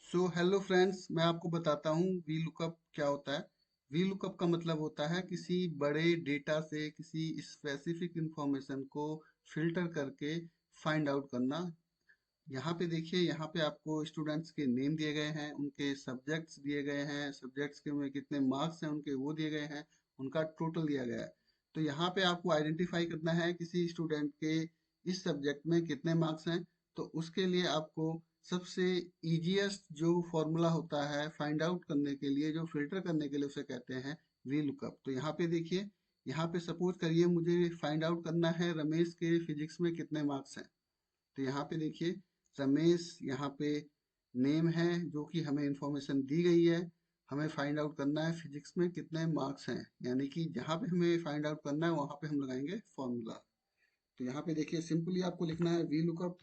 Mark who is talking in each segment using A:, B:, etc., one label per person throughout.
A: So hello friends, मैं आपको बताता हूँ वी लुकअप क्या होता है। वी लुकअप का मतलब होता है किसी बड़े डेटा से किसी स्पेसिफिक इंफॉर्मेशन को फिल्टर करके फाइंड आउट करना। यहाँ पे देखिए, यहाँ पे आपको स्टूडेंट्स के नेम दिए गए हैं, उनके सब्जेक्ट्स दिए गए हैं, सब्जेक्ट्स के में कितने मार्क्स हैं उनके वो दिए गए हैं, उनका टोटल दिया गया है। तो यहाँ पे आपको आइडेंटिफाई करना है किसी स्टूडेंट के इस सब्जेक्ट में कितने मार्क्स हैं। तो उसके लिए आपको सबसे इजीएस्ट जो फॉर्मूला होता है फाइंड आउट करने के लिए, जो फिल्टर करने के लिए, उसे कहते हैं वी लुकअप। तो यहाँ पे देखिए, यहाँ पे सपोज करिए मुझे फाइंड आउट करना है रमेश के फिजिक्स में कितने मार्क्स हैं। तो यहाँ पे देखिए, रमेश यहाँ पे नेम है जो कि हमें इंफॉर्मेशन दी गई है। हमें फाइंड आउट करना है फिजिक्स में कितने मार्क्स हैं, यानी कि जहाँ पे हमें फाइंड आउट करना है वहाँ पे हम लगाएंगे फॉर्मूला। तो यहाँ पे देखिए, सिंपली आपको लिखना है वी लुकअप।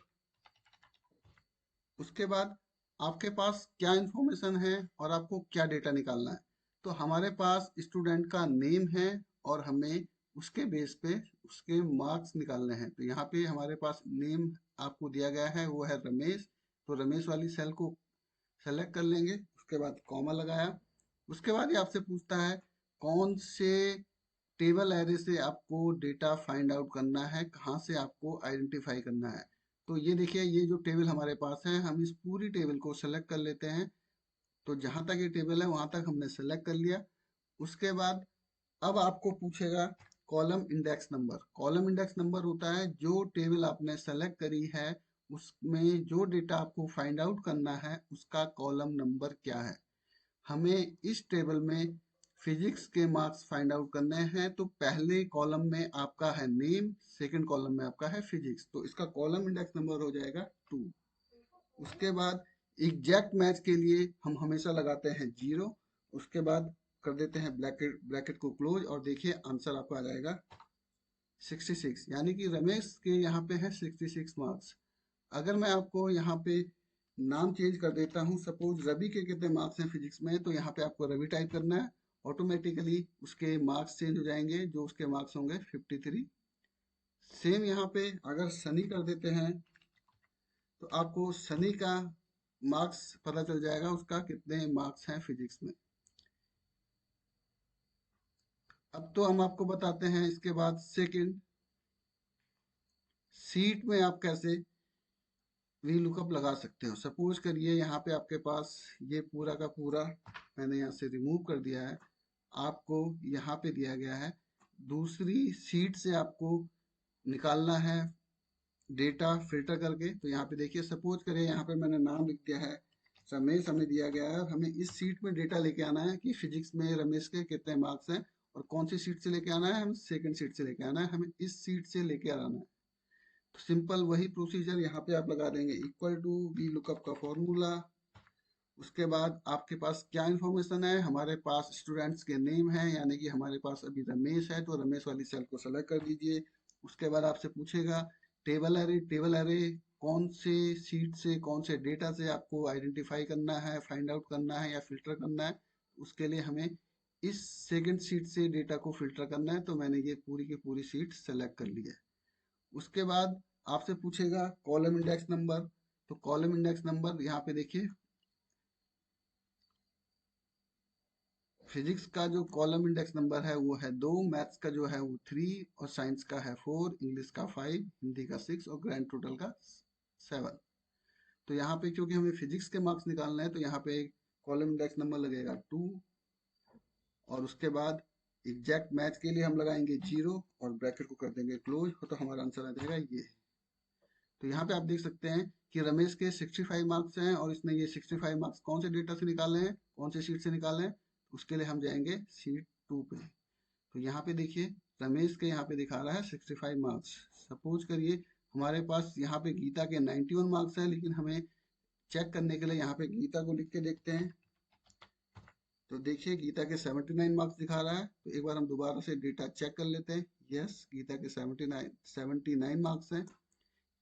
A: उसके बाद आपके पास क्या इंफॉर्मेशन है और आपको क्या डेटा निकालना है। तो हमारे पास स्टूडेंट का नेम है और हमें उसके बेस पे उसके मार्क्स निकालने हैं। तो यहाँ पे हमारे पास नेम आपको दिया गया है, वो है रमेश। तो रमेश वाली सेल को सेलेक्ट कर लेंगे, उसके बाद कॉमा लगाया। उसके बाद ये आपसे पूछता है कौन से टेबल एरे से आपको डेटा फाइंड आउट करना है, कहाँ से आपको आइडेंटिफाई करना है। तो ये देखिए, ये जो टेबल हमारे पास है, हम इस पूरी टेबल को सेलेक्ट कर लेते हैं। तो जहां तक ये टेबल है वहां तक हमने सेलेक्ट कर लिया। उसके बाद अब आपको पूछेगा column index number. Column index number होता है जो टेबल आपने सेलेक्ट करी है, उसमें जो डेटा आपको फाइंड आउट करना है उसका कॉलम नंबर क्या है। हमें इस टेबल में फिजिक्स के मार्क्स फाइंड आउट करने हैं। तो पहले कॉलम में आपका है नेम, सेकंड कॉलम में आपका है फिजिक्स, तो इसका कॉलम इंडेक्स नंबर हो जाएगा 2। उसके बाद एग्जैक्ट मैच के लिए हम हमेशा लगाते हैं 0। उसके बाद कर देते हैं ब्रैकेट, ब्रैकेट को क्लोज, और देखिए आंसर आपका आ जाएगा 66, यानी कि रमेश के यहाँ पे है 66 मार्क्स। अगर मैं आपको यहाँ पे नाम चेंज कर देता हूँ, सपोज रवि के कितने मार्क्स हैं फिजिक्स में, तो यहाँ पे आपको रवि टाइप करना है। ऑटोमेटिकली उसके मार्क्स चेंज हो जाएंगे, जो उसके मार्क्स होंगे 53। सेम यहाँ पे अगर सनी कर देते हैं तो आपको सनी का मार्क्स पता चल जाएगा, उसका कितने मार्क्स हैं फिजिक्स में। अब तो हम आपको बताते हैं इसके बाद सेकंड सीट में आप कैसे वी लुकअप लगा सकते हो। सपोज करिए यहाँ पे आपके पास ये पूरा का पूरा मैंने यहाँ से रिमूव कर दिया है, आपको यहाँ पे दिया गया है दूसरी सीट से आपको निकालना है डेटा फिल्टर करके। तो यहाँ पे देखिए, सपोज करिए यहाँ पे मैंने नाम लिख दिया है रमेश, हमें दिया गया है, हमें इस सीट में डेटा लेके आना है कि फिजिक्स में रमेश के कितने मार्क्स हैं। और कौन सी सीट से लेके आना है, हमें सेकंड सीट से लेके आना है, हमें इस सीट से लेके आना है। तो सिंपल वही प्रोसीजर यहाँ पे आप लगा देंगे, इक्वल टू वी लुकअप का फॉर्मूला। उसके बाद आपके पास क्या इंफॉर्मेशन है, हमारे पास स्टूडेंट्स के नेम है, यानी कि हमारे पास अभी रमेश है, तो रमेश वाली सेल को सेलेक्ट कर दीजिए। उसके बाद आपसे पूछेगा टेबल एरे। टेबल एरे कौन से सीट से, कौन से डेटा से आपको आइडेंटिफाई करना है, फाइंड आउट करना है या फिल्टर करना है। उसके लिए हमें इस सेकंड सीट से डेटा को फिल्टर करना है, तो मैंने ये पूरी की पूरी सीट सेलेक्ट कर ली है। उसके बाद आपसे पूछेगा कॉलम इंडेक्स नंबर। तो कॉलम इंडेक्स नंबर यहाँ पे देखिए, फिजिक्स का जो कॉलम इंडेक्स नंबर है वो है 2, मैथ्स का जो है वो 3, और साइंस का है 4, इंग्लिश का 5, हिंदी का 6 और ग्रैंड टोटल का 7। तो यहाँ पे क्योंकि हमें फिजिक्स के मार्क्स निकालना है, तो यहाँ पे कॉलम इंडेक्स नंबर लगेगा 2। और उसके बाद एग्जैक्ट मैच के लिए हम लगाएंगे 0 और ब्रैकेट को कर देंगे क्लोज, तो हमारा आंसर आ जाएगा ये। तो यहाँ पे आप देख सकते हैं कि रमेश के 65 मार्क्स हैं और इसने ये 65 मार्क्स कौन से डेटा से निकाले हैं, कौन से शीट से निकाले हैं। उसके लिए हम जाएंगे शीट 2 पे। तो यहाँ पे देखिए, रमेश के यहाँ पे दिखा रहा है 65 मार्क्स। सपोज करिए हमारे पास यहाँ पे गीता के 91 मार्क्स हैं, लेकिन हमें चेक करने के लिए यहाँ पे गीता को लिख के देखते हैं। तो देखिए गीता के 79 मार्क्स दिखा रहा है, तो एक बार हम दोबारा से डेटा चेक कर लेते हैं। यस, गीता के 79 मार्क्स हैं।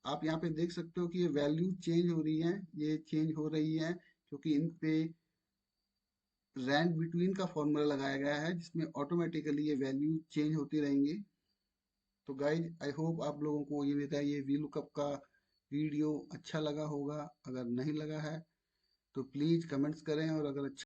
A: आप यहाँ पे देख सकते हो कि ये वैल्यू चेंज हो रही है, ये चेंज हो रही है क्योंकि इन पे रैंक बिटवीन का फॉर्मूला लगाया गया है, जिसमें ऑटोमेटिकली ये वैल्यू चेंज होती रहेंगी। तो गाइज, आई होप आप लोगों को ये वी लुकअप का वीडियो अच्छा लगा होगा। अगर नहीं लगा है तो प्लीज़ कमेंट्स करें और अगर अच्छा